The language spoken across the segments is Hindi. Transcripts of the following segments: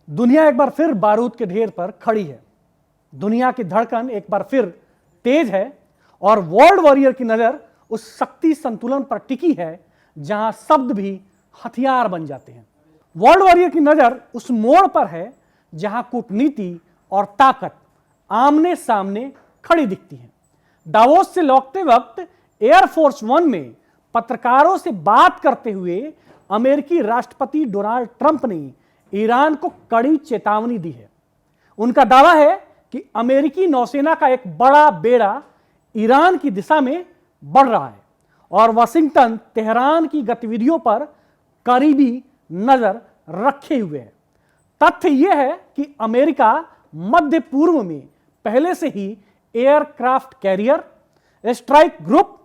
दुनिया एक बार फिर बारूद के ढेर पर खड़ी है। दुनिया की धड़कन एक बार फिर तेज है और वर्ल्ड वॉरियर की नजर उस शक्ति संतुलन पर टिकी है जहां शब्द भी हथियार बन जाते हैं। वर्ल्ड वॉरियर की नजर उस मोड़ पर है जहां कूटनीति और ताकत आमने सामने खड़ी दिखती है। दावोस से लौटते वक्त एयरफोर्स वन में पत्रकारों से बात करते हुए अमेरिकी राष्ट्रपति डोनाल्ड ट्रंप ने ईरान को कड़ी चेतावनी दी है। उनका दावा है कि अमेरिकी नौसेना का एक बड़ा बेड़ा ईरान की दिशा में बढ़ रहा है और वाशिंगटन तेहरान की गतिविधियों पर करीबी नजर रखे हुए है। तथ्य यह है कि अमेरिका मध्य पूर्व में पहले से ही एयरक्राफ्ट कैरियर, स्ट्राइक ग्रुप,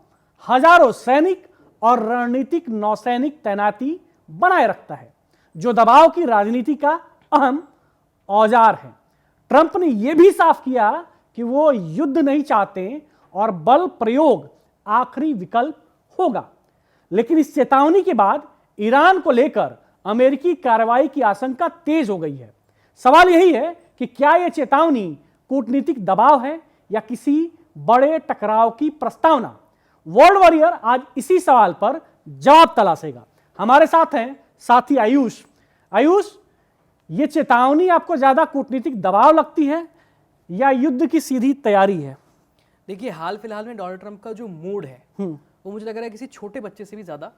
हजारों सैनिक और रणनीतिक नौसैनिक तैनाती बनाए रखता है, जो दबाव की राजनीति का अहम औजार है। ट्रंप ने यह भी साफ किया कि वो युद्ध नहीं चाहते और बल प्रयोग आखिरी विकल्प होगा। लेकिन इस चेतावनी के बाद ईरान को लेकर अमेरिकी कार्रवाई की आशंका तेज हो गई है। सवाल यही है कि क्या यह चेतावनी कूटनीतिक दबाव है या किसी बड़े टकराव की प्रस्तावना। वर्ल्ड वॉरियर आज इसी सवाल पर जवाब तलाशेगा। हमारे साथ हैं साथी आयुष। आयुष, ये चेतावनी आपको ज्यादा कूटनीतिक दबाव लगती है या युद्ध की सीधी तैयारी है? देखिए, हाल फिलहाल में डोनाल्ड ट्रंप का जो मूड है वो मुझे लग रहा है किसी छोटे बच्चे से भी ज्यादा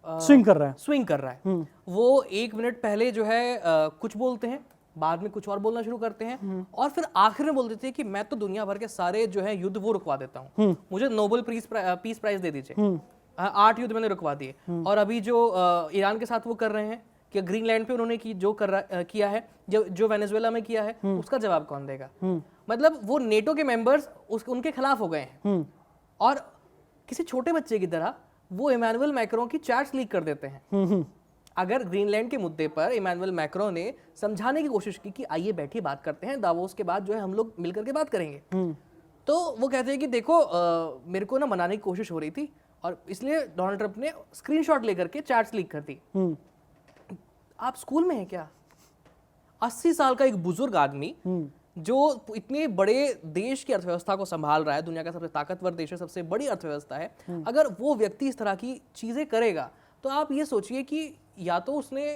स्विंग कर रहा है। वो 1 मिनट पहले जो है कुछ बोलते हैं, बाद में कुछ और बोलना शुरू करते हैं और फिर आखिर में बोल देते हैं कि मैं तो दुनिया भर के सारे जो है युद्ध वो रुकवा देता हूँ, मुझे नोबेल पीस प्राइज दे दीजिए। 8 युद्ध मैंने रुकवा दिए। और अभी जो ईरान के साथ वो कर रहे हैं कि ग्रीनलैंड पे उन्होंने किया है, जो वेनेजुएला में किया है, उसका जवाब कौन देगा। मतलब वो नेटो के मेंबर्स उनके खिलाफ हो गए हैं और किसी छोटे बच्चे की तरह वो इमैनुअल मैक्रों की चैट्स लीक कर देते हैं। अगर ग्रीनलैंड के मुद्दे पर इमैनुअल मैक्रो ने समझाने की कोशिश की कि आइए बैठिए बात करते हैं, दावोस के बाद जो है हम लोग मिलकर के बात करेंगे, तो वो कहते हैं कि देखो मेरे को ना मनाने की कोशिश हो रही थी और इसलिए डोनाल्ड ट्रंप ने स्क्रीनशॉट लेकर के चैट्स लीक कर दी। आप स्कूल में हैं क्या? 80 साल का एक बुजुर्ग आदमी जो इतने बड़े देश की अर्थव्यवस्था को संभाल रहा है, दुनिया का सबसे ताकतवर देश है, सबसे बड़ी अर्थव्यवस्था है, अगर वो व्यक्ति इस तरह की चीजें करेगा तो आप ये सोचिए कि या तो उसने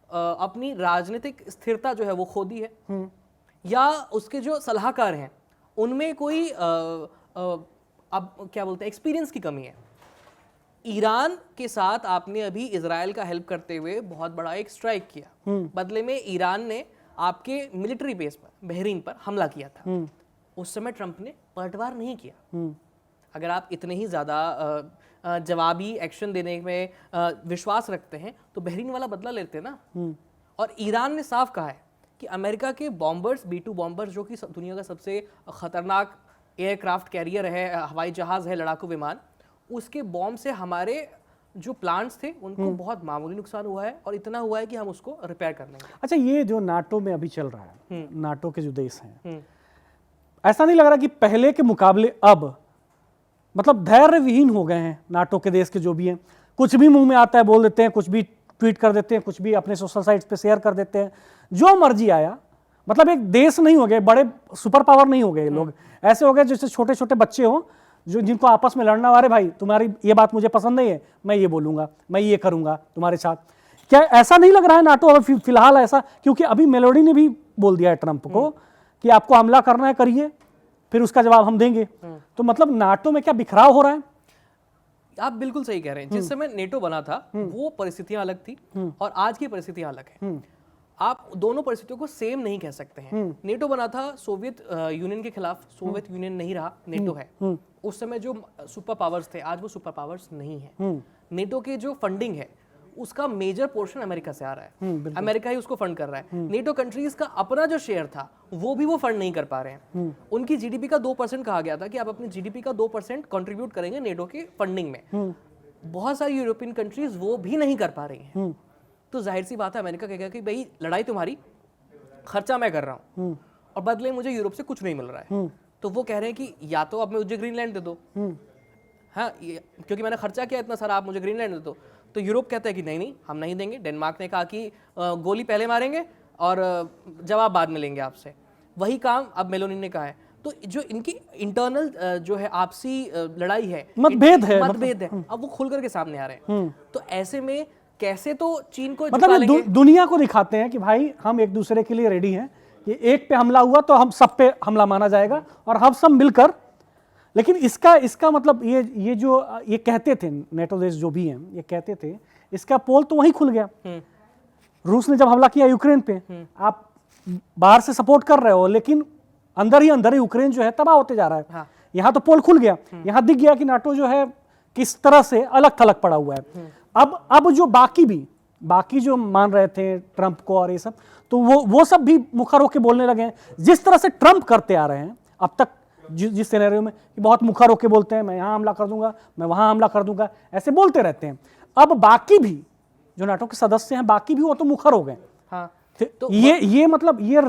अपनी राजनीतिक स्थिरता जो है वो खो दी है या उसके जो सलाहकार हैं उनमें कोई अब क्या बोलते हैं एक्सपीरियंस की कमी है। ईरान के साथ आपने अभी इजराइल का हेल्प करते हुए बहुत बड़ा एक स्ट्राइक किया, बदले में ईरान ने आपके मिलिट्री बेस पर बहरीन पर हमला किया था। उस समय ट्रंप ने पलटवार नहीं किया। अगर आप इतने ही ज्यादा जवाबी एक्शन देने में विश्वास रखते हैं तो बहरीन वाला बदला लेते ना। और ईरान ने साफ कहा है कि अमेरिका के बॉम्बर्स, B-2 बॉम्बर्स, जो कि दुनिया का सबसे खतरनाक एयरक्राफ्ट कैरियर है, हवाई जहाज है, लड़ाकू विमान, उसके बॉम्ब से हमारे जो प्लांट्स थे उनको बहुत मामूली नुकसान हुआ है और इतना हुआ है कि हम उसको रिपेयर कर लेंगे। अच्छा, ये जो नाटो में अभी चल रहा है, नाटो के जो देश हैं, ऐसा नहीं लग रहा कि पहले के मुकाबले अब मतलब धैर्य विहीन हो गए हैं नाटो के देश के जो भी हैं? कुछ भी मुंह में आता है बोल देते हैं, कुछ भी ट्वीट कर देते हैं, कुछ भी अपने सोशल साइट्स पे शेयर कर देते हैं, जो मर्जी आया। मतलब एक देश नहीं हो गए, बड़े सुपर पावर नहीं हो गए लोग, ऐसे हो गए जैसे छोटे छोटे बच्चे हो जो जिनको आपस में लड़ना, वारे भाई तुम्हारी ये बात मुझे पसंद नहीं है, मैं ये बोलूंगा, मैं ये करूंगा तुम्हारे साथ। क्या ऐसा नहीं लग रहा है नाटो अभी फिलहाल ऐसा? क्योंकि अभी मेलोडी ने भी बोल दिया है ट्रंप को कि आपको हमला करना है करिए, फिर उसका जवाब हम देंगे। तो मतलब नाटो में क्या बिखराव हो रहा है? आप बिल्कुल सही कह रहे हैं। जिस समय नेटो बना था वो परिस्थितियां अलग थी और आज की परिस्थितियां अलग है। आप दोनों परिस्थितियों को सेम नहीं कह सकते हैं। नेटो बना था सोवियत यूनियन के खिलाफ, सोवियत यूनियन नहीं रहा, नेटो है। उस समय जो सुपर पावर्स थे, आज वो सुपर पावर्स नहीं है। नेटो के जो फंडिंग है उसका मेजर पोर्शन अमेरिका से आ रहा है, अमेरिका ही उसको फंड कर रहा है। नेटो कंट्रीज का अपना जो शेयर था वो भी वो फंड नहीं कर पा रहे हैं। उनकी जीडीपी का 2% कहा गया था कि आप अपनी जीडीपी का 2% कंट्रीब्यूट करेंगे नेटो के फंडिंग में। बहुत सारी यूरोपियन कंट्रीज वो भी नहीं कर पा रही हैं। तो जाहिर सी बात है अमेरिका कहेगा कि भाई लड़ाई तुम्हारी, खर्चा मैं कर रहा हूँ और बदले मुझे यूरोप से कुछ नहीं मिल रहा है। तो वो कह रहे हैं कि या तो आप मुझे ग्रीनलैंड दे दो, हाँ क्योंकि मैंने खर्चा किया इतना सारा, आप मुझे ग्रीनलैंड दे दो। तो यूरोप कहता है कि नहीं नहीं हम नहीं देंगे। डेनमार्क ने कहा कि गोली पहले मारेंगे और जवाब बाद में लेंगे आपसे। वही काम अब मेलोनी ने कहा है। तो जो इनकी इंटरनल जो है आपसी लड़ाई है, मतभेद है, अब वो खुल करके सामने आ रहे हैं। तो ऐसे में कैसे तो चीन को मतलब लेंगे? दुनिया को दिखाते हैं कि भाई हम एक दूसरे के लिए रेडी हैं, कि एक पे हमला हुआ तो हम सब पे हमला माना जाएगा और हम सब मिलकर। लेकिन इसका मतलब ये जो ये कहते थे नेटो देश जो भी हैं, ये कहते थे, इसका पोल तो वहीं खुल गया। रूस ने जब हमला किया यूक्रेन पे, आप बाहर से सपोर्ट कर रहे हो लेकिन अंदर ही यूक्रेन जो है तबाह होते जा रहा है। हाँ। यहां तो पोल खुल गया, यहां दिख गया कि नाटो जो है किस तरह से अलग थलग पड़ा हुआ है। अब जो बाकी जो मान रहे थे ट्रंप को और ये सब, तो वो सब भी मुखर होकर बोलने लगे हैं। जिस तरह से ट्रंप करते आ रहे हैं अब तक, जिस सिनेरियो में बहुत मुखर होकर बोलते हैं, मैं यहां हमला कर दूंगा, मैं वहां हमला कर दूंगा, ऐसे बोलते रहते हैं। अब बाकी भी जो नाटो के सदस्य हैं, बाकी भी वो तो मुखर हो गए। हाँ। तो ये मतलब ये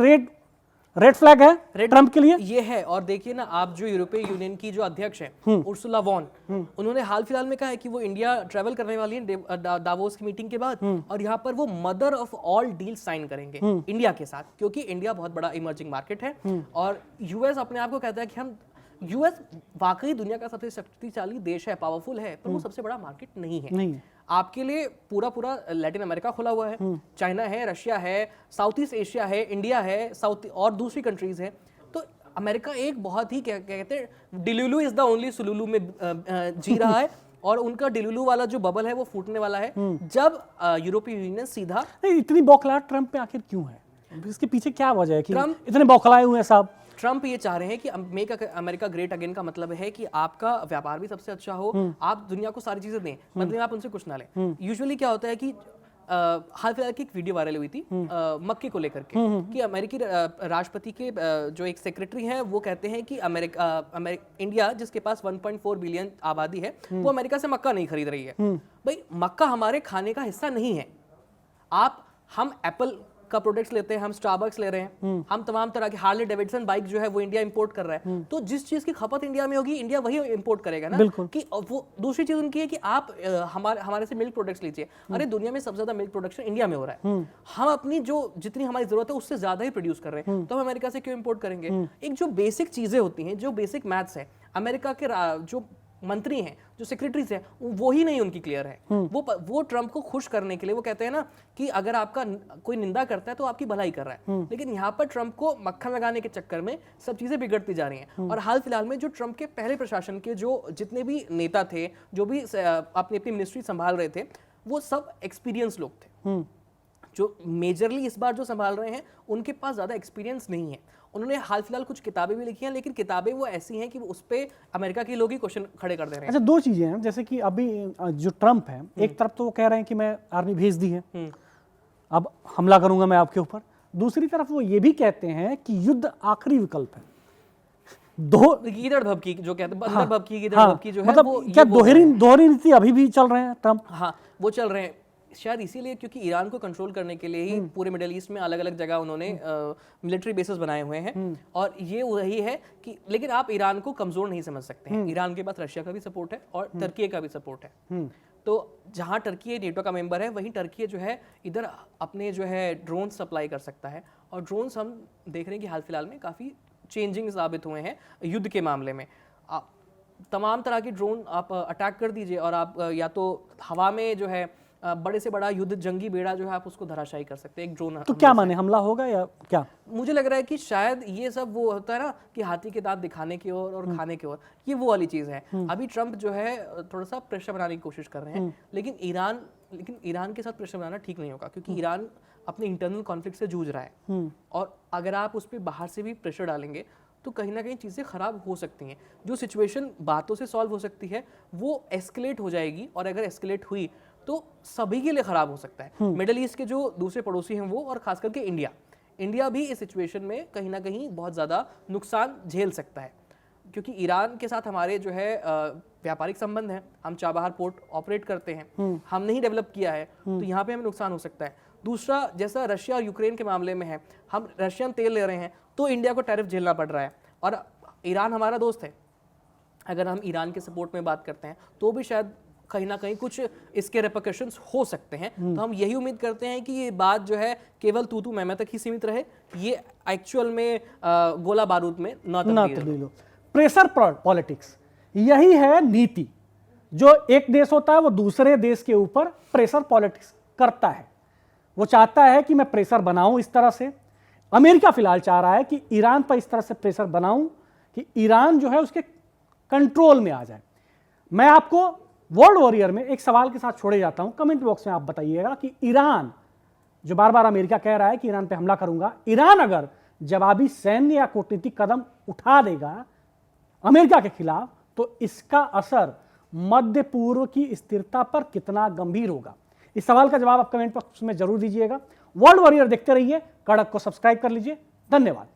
रेड फ्लैग है ट्रंप के लिए, ये है। और देखिए ना, आप जो यूरोपीय यूनियन की जो अध्यक्ष हैं उर्सुला वॉन, उन्होंने हाल फिलहाल में कहा है कि वो इंडिया ट्रैवल करने वाली है दावोस की मीटिंग के बाद, और यहाँ पर वो mother of all deal sign करेंगे इंडिया के साथ, क्योंकि इंडिया बहुत बड़ा इमर्जिंग मार्केट है। और यूएस अपने आप को कहता है कि हम, यूएस वाकई दुनिया का सबसे शक्तिशाली देश है, पावरफुल है, पर वो सबसे बड़ा मार्केट नहीं है। आपके लिए पूरा लैटिन अमेरिका खुला हुआ है, चाइना है, रशिया है, साउथ ईस्ट एशिया है, इंडिया है, साउथ और दूसरी कंट्रीज है। तो अमेरिका एक बहुत ही क्या कहते हैं, डिलुलु इज द ओनली सुलुलु में जी रहा है, और उनका डिलुलु वाला जो बबल है वो फूटने वाला है जब यूरोपीय यूनियन सीधा। इतनी बौखलाहट ट्रंप पे आखिर क्यों है? इसके पीछे क्या वजह है कि इतने बौखलाए हुए हैं साहब? ट्रंप ये चाह रहे हैं कि मेक अमेरिका ग्रेट अगेन का मतलब है कि आपका व्यापार भी सबसे अच्छा हो, आप दुनिया को सारी चीजें दें, मतलब आप उनसे कुछ ना लें। यूजुअली क्या होता है कि हाल फिलहाल की एक वीडियो वायरल हुई थी मक्के को लेकर के, कि अमेरिकी राष्ट्रपति के जो एक सेक्रेटरी हैं वो कहते हैं कि इंडिया जिसके पास 1.4 बिलियन आबादी है, वो अमेरिका से मक्का नहीं खरीद रही है। भाई, मक्का हमारे खाने का हिस्सा नहीं है। हम एप्पल का प्रोडक्ट्स लेते हैं, हम स्टारबक्स ले रहे हैं, हम तमाम तरह की हार्ले डेविडसन बाइक जो है वो इंडिया इंपोर्ट कर रहा है। तो जिस चीज की खपत इंडिया में होगी, इंडिया वही इंपोर्ट करेगा ना। कि वो दूसरी चीज उनकी है कि आप हमारे से मिल्क प्रोडक्ट्स लीजिए। अरे, दुनिया में सबसे ज्यादा मिल्क प्रोडक्शन इंडिया में हो रहा है। हम अपनी जो जितनी हमारी जरूरत है उससे ज्यादा ही प्रोड्यूस कर रहे हैं, तो हम अमेरिका से क्यों इंपोर्ट करेंगे? एक जो बेसिक चीजें होती हैं, जो बेसिक मैथ्स है, अमेरिका के जो मंत्री हैं, जो सेक्रेटरीज हैं, वो ही नहीं उनकी क्लियर है। वो ट्रंप को खुश करने के लिए वो कहते हैं ना कि अगर आपका कोई निंदा करता है तो आपकी भलाई कर रहा है, लेकिन यहाँ पर ट्रंप को मक्खन लगाने के चक्कर में सब चीजें बिगड़ती जा रही हैं। और हाल फिलहाल में जो ट्रंप के पहले प्रशासन के जो जितने भी नेता थे, जो भी अपनी अपनी मिनिस्ट्री संभाल रहे थे, वो सब एक्सपीरियंस लोग थे। जो मेजरली इस बार जो संभाल रहे हैं, उनके पास ज्यादा एक्सपीरियंस नहीं है। उन्होंने हाल फिलहाल कुछ किताबें भी लिखी हैं, लेकिन किताबें वो ऐसी हैं कि उस पे अमेरिका के लोग ही क्वेश्चन खड़े कर दे रहे हैं। अच्छा, दो चीजें हैं, जैसे कि अभी जो ट्रंप है, एक तरफ तो वो कह रहे हैं कि मैं आर्मी भेज दी है, अब हमला करूंगा मैं आपके ऊपर। दूसरी तरफ वो ये भी कहते हैं कि युद्ध आखिरी विकल्प है। गीदड़ भभकी जो कहते हैं, बंदर भभकी, गीदड़ भभकी जो है, मतलब क्या दोहरी नीति अभी भी चल रहे हैं ट्रंप? हाँ, वो चल रहे हैं, शायद इसीलिए क्योंकि ईरान को कंट्रोल करने के लिए ही पूरे मिडिल ईस्ट में अलग अलग जगह उन्होंने मिलिट्री बेसेस बनाए हुए हैं। और ये वही है कि, लेकिन आप ईरान को कमजोर नहीं समझ सकते हैं। ईरान के पास रशिया का भी सपोर्ट है और टर्की का भी सपोर्ट है। तो जहां टर्की नेटो का मेंबर है, वहीं टर्की जो है इधर अपने जो है ड्रोन सप्लाई कर सकता है। और ड्रोन्स हम देख रहे हैं कि हाल फिलहाल में काफ़ी चेंजिंग साबित हुए हैं युद्ध के मामले में। तमाम तरह के ड्रोन आप अटैक कर दीजिए और आप या तो हवा में जो है बड़े से बड़ा युद्ध जंगी बेड़ा जो है आप उसको धराशायी कर सकते हैं एक ड्रोन। तो क्या माने, हमला होगा या क्या? मुझे लग रहा है कि शायद ये सब वो होता है ना कि हाथी के दांत दिखाने की ओर और खाने की ओर, ये वो वाली चीज़ है। अभी ट्रंप जो है थोड़ा सा प्रेशर बनाने की कोशिश कर रहे हैं, लेकिन ईरान के साथ प्रेशर बनाना ठीक नहीं होगा, क्योंकि ईरान अपने इंटरनल कॉन्फ्लिक्ट से जूझ रहा है। और अगर आप उस पर बाहर से भी प्रेशर डालेंगे तो कहीं ना कहीं चीज़ें खराब हो सकती हैं। जो सिचुएशन बातों से सॉल्व हो सकती है वो एस्केलेट हो जाएगी, और अगर एस्केलेट हुई तो सभी के लिए खराब हो सकता है। मिडिल ईस्ट के जो दूसरे पड़ोसी हैं वो, और खास करके इंडिया भी इस सिचुएशन में कहीं ना कहीं बहुत ज़्यादा नुकसान झेल सकता है, क्योंकि ईरान के साथ हमारे जो है व्यापारिक संबंध हैं। हम चाबहार पोर्ट ऑपरेट करते हैं, हमने ही डेवलप किया है, तो यहाँ पे हमें नुकसान हो सकता है। दूसरा, जैसा रशिया और यूक्रेन के मामले में है, हम रशियन तेल ले रहे हैं तो इंडिया को टैरिफ झेलना पड़ रहा है, और ईरान हमारा दोस्त है। अगर हम ईरान के सपोर्ट में बात करते हैं तो भी शायद कहीं ना कहीं कुछ इसके रिपरकशंस हो सकते हैं। तो हम यही उम्मीद करते हैं कि ये बात जो है केवल तू तू मैं तक ही सीमित रहे, ये एक्चुअल में गोला बारूद में न तब्दील हो। प्रेशर पॉलिटिक्स, यही है नीति। जो एक देश होता है वो दूसरे देश के ऊपर प्रेशर पॉलिटिक्स करता है। वो चाहता है कि मैं प्रेशर बनाऊं इस तरह से। अमेरिका फिलहाल चाह रहा है कि ईरान पर इस तरह से प्रेशर बनाऊं कि ईरान जो है उसके कंट्रोल में आ जाए। मैं आपको वर्ल्ड वॉरियर में एक सवाल के साथ छोड़े जाता हूं, कमेंट बॉक्स में आप बताइएगा कि ईरान, जो बार बार अमेरिका कह रहा है कि ईरान पे हमला करूंगा, ईरान अगर जवाबी सैन्य या कूटनीतिक कदम उठा देगा अमेरिका के खिलाफ, तो इसका असर मध्य पूर्व की स्थिरता पर कितना गंभीर होगा? इस सवाल का जवाब आप कमेंट बॉक्स में जरूर दीजिएगा। वर्ल्ड वॉरियर देखते रहिए, कड़क को सब्सक्राइब कर लीजिए। धन्यवाद।